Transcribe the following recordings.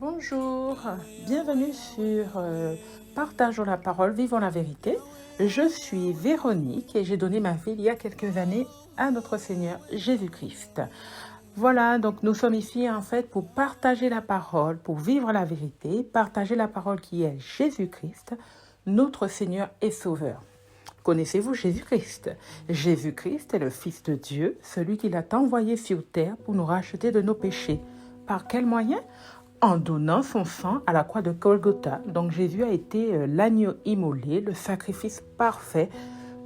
Bonjour, bienvenue sur Partageons la parole, vivons la vérité. Je suis Véronique et j'ai donné ma vie il y a quelques années à notre Seigneur Jésus-Christ. Voilà, donc nous sommes ici en fait pour partager la parole, pour vivre la vérité, partager la parole qui est Jésus-Christ, notre Seigneur et Sauveur. Connaissez-vous Jésus-Christ? Jésus-Christ est le Fils de Dieu, celui qu'il a envoyé sur terre pour nous racheter de nos péchés. Par quel moyen? En donnant son sang à la croix de Golgotha. Donc Jésus a été l'agneau immolé, le sacrifice parfait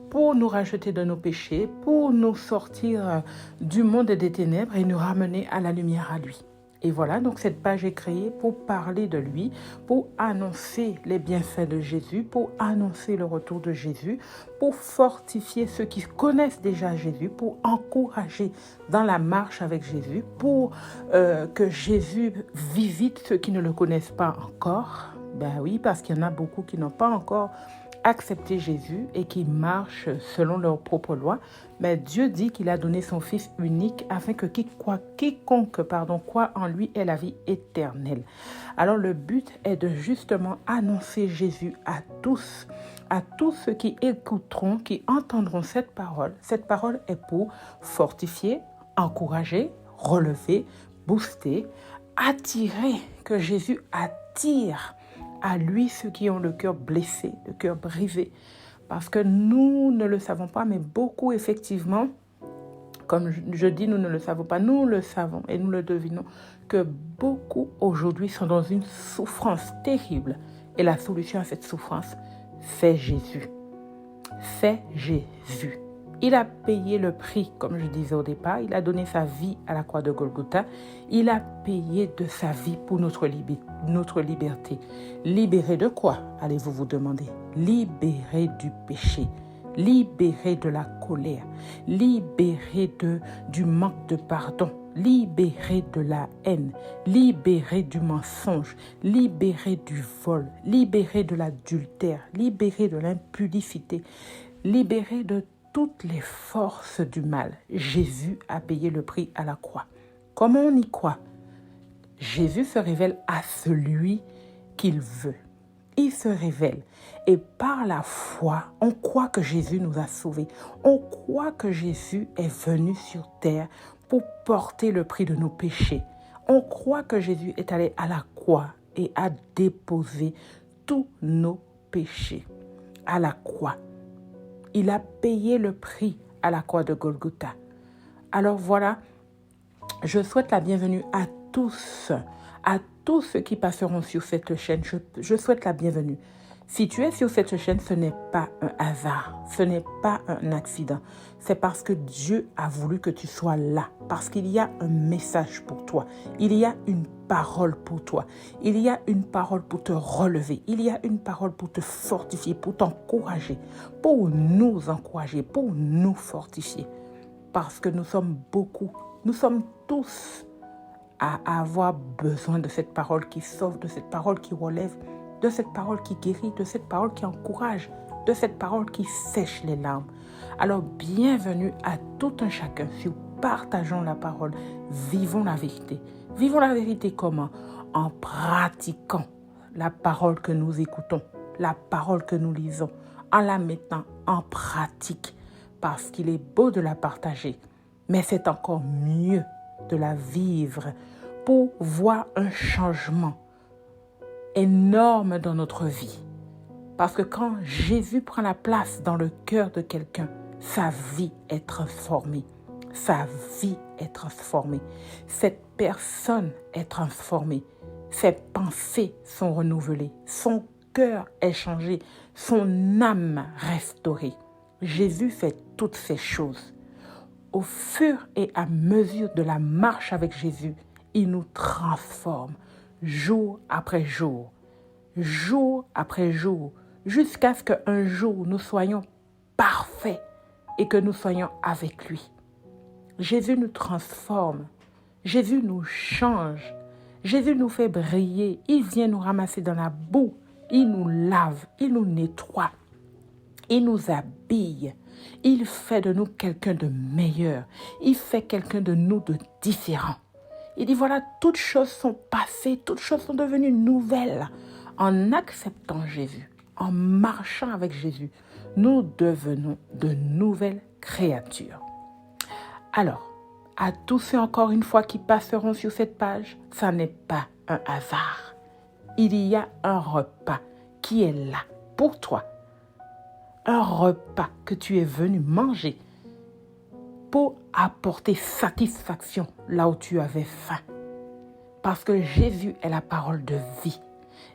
pour nous racheter de nos péchés, pour nous sortir du monde des ténèbres et nous ramener à la lumière à lui. Et voilà, donc cette page est créée pour parler de lui, pour annoncer les bienfaits de Jésus, pour annoncer le retour de Jésus, pour fortifier ceux qui connaissent déjà Jésus, pour encourager dans la marche avec Jésus, pour que Jésus visite ceux qui ne le connaissent pas encore. Ben oui, parce qu'il y en a beaucoup qui n'ont pas encore accepté Jésus et qui marchent selon leur propre loi. Mais Dieu dit qu'il a donné son Fils unique afin que quiconque croit en lui ait la vie éternelle. Alors le but est de justement annoncer Jésus à tous ceux qui écouteront, qui entendront cette parole. Cette parole est pour fortifier, encourager, relever, booster, attirer, que Jésus attire à lui ceux qui ont le cœur blessé, le cœur brisé. Parce que nous ne le savons pas, mais beaucoup effectivement, comme je dis, nous ne le savons pas, nous le savons et nous le devinons, que beaucoup aujourd'hui sont dans une souffrance terrible. Et la solution à cette souffrance, c'est Jésus. C'est Jésus. Il a payé le prix, comme je disais au départ. Il a donné sa vie à la croix de Golgotha. Il a payé de sa vie pour notre liberté. Libéré de quoi, allez-vous vous demander? Libéré du péché. Libéré de la colère. Libéré du manque de pardon. Libéré de la haine. Libéré du mensonge. Libéré du vol. Libéré de l'adultère. Libéré de l'impudicité. Libéré de toutes les forces du mal. Jésus a payé le prix à la croix. Comment on y croit? Jésus se révèle à celui qu'il veut. Il se révèle. Et par la foi, on croit que Jésus nous a sauvés. On croit que Jésus est venu sur terre pour porter le prix de nos péchés. On croit que Jésus est allé à la croix et a déposé tous nos péchés à la croix. Il a payé le prix à la croix de Golgotha. Alors voilà, je souhaite la bienvenue à tous ceux qui passeront sur cette chaîne. Je souhaite la bienvenue. Si tu es sur cette chaîne, ce n'est pas un hasard, ce n'est pas un accident. C'est parce que Dieu a voulu que tu sois là, parce qu'il y a un message pour toi. Il y a une parole pour toi. Il y a une parole pour te relever. Il y a une parole pour te fortifier, pour t'encourager, pour nous encourager, pour nous fortifier. Parce que nous sommes beaucoup, nous sommes tous à avoir besoin de cette parole qui sauve, de cette parole qui relève, de cette parole qui guérit, de cette parole qui encourage, de cette parole qui sèche les larmes. Alors, bienvenue à tout un chacun sur Partageons la parole, vivons la vérité. Vivons la vérité comment? En pratiquant la parole que nous écoutons, la parole que nous lisons, en la mettant en pratique, parce qu'il est beau de la partager, mais c'est encore mieux de la vivre pour voir un changement énorme dans notre vie. Parce que quand Jésus prend la place dans le cœur de quelqu'un, sa vie est transformée. Sa vie est transformée. Cette personne est transformée. Ses pensées sont renouvelées. Son cœur est changé. Son âme restaurée. Jésus fait toutes ces choses. Au fur et à mesure de la marche avec Jésus, il nous transforme jour après jour, jusqu'à ce qu'un jour nous soyons parfaits et que nous soyons avec lui. Jésus nous transforme, Jésus nous change, Jésus nous fait briller, il vient nous ramasser dans la boue, il nous lave, il nous nettoie, il nous habille, il fait de nous quelqu'un de meilleur, il fait quelqu'un de nous de différent. Il dit, voilà, toutes choses sont passées, toutes choses sont devenues nouvelles. En acceptant Jésus, en marchant avec Jésus, nous devenons de nouvelles créatures. Alors, à tous ceux encore une fois qui passeront sur cette page, ça n'est pas un hasard. Il y a un repas qui est là pour toi. Un repas que tu es venu manger pour apporter satisfaction là où tu avais faim. Parce que Jésus est la parole de vie.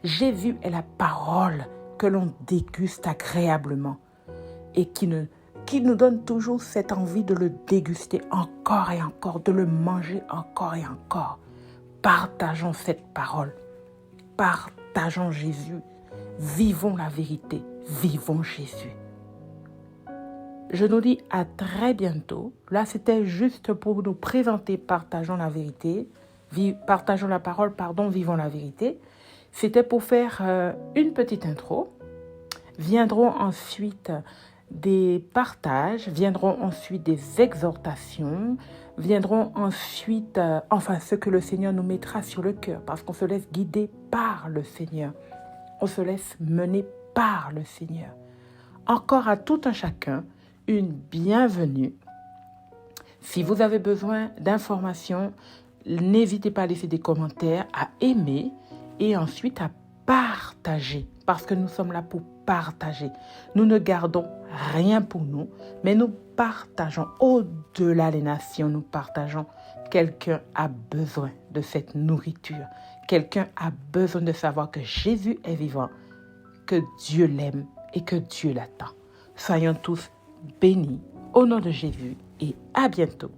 Jésus est la parole que l'on déguste agréablement et qui nous donne toujours cette envie de le déguster encore et encore, de le manger encore et encore. Partageons cette parole. Partageons Jésus. Vivons la vérité. Vivons Jésus. Je nous dis à très bientôt. Là, c'était juste pour nous présenter Partageons la vérité. Partageons la parole, vivons la vérité. C'était pour faire une petite intro. Viendront ensuite des partages, viendront ensuite des exhortations, viendront ensuite, ce que le Seigneur nous mettra sur le cœur, parce qu'on se laisse guider par le Seigneur. On se laisse mener par le Seigneur. Encore à tout un chacun, une bienvenue. Si vous avez besoin d'informations, n'hésitez pas à laisser des commentaires, à aimer et ensuite à partager, parce que nous sommes là pour partager. Nous ne gardons rien pour nous, mais nous partageons au-delà des nations, nous partageons. Quelqu'un a besoin de cette nourriture. Quelqu'un a besoin de savoir que Jésus est vivant, que Dieu l'aime et que Dieu l'attend. Soyons tous bénis au nom de Jésus et à bientôt.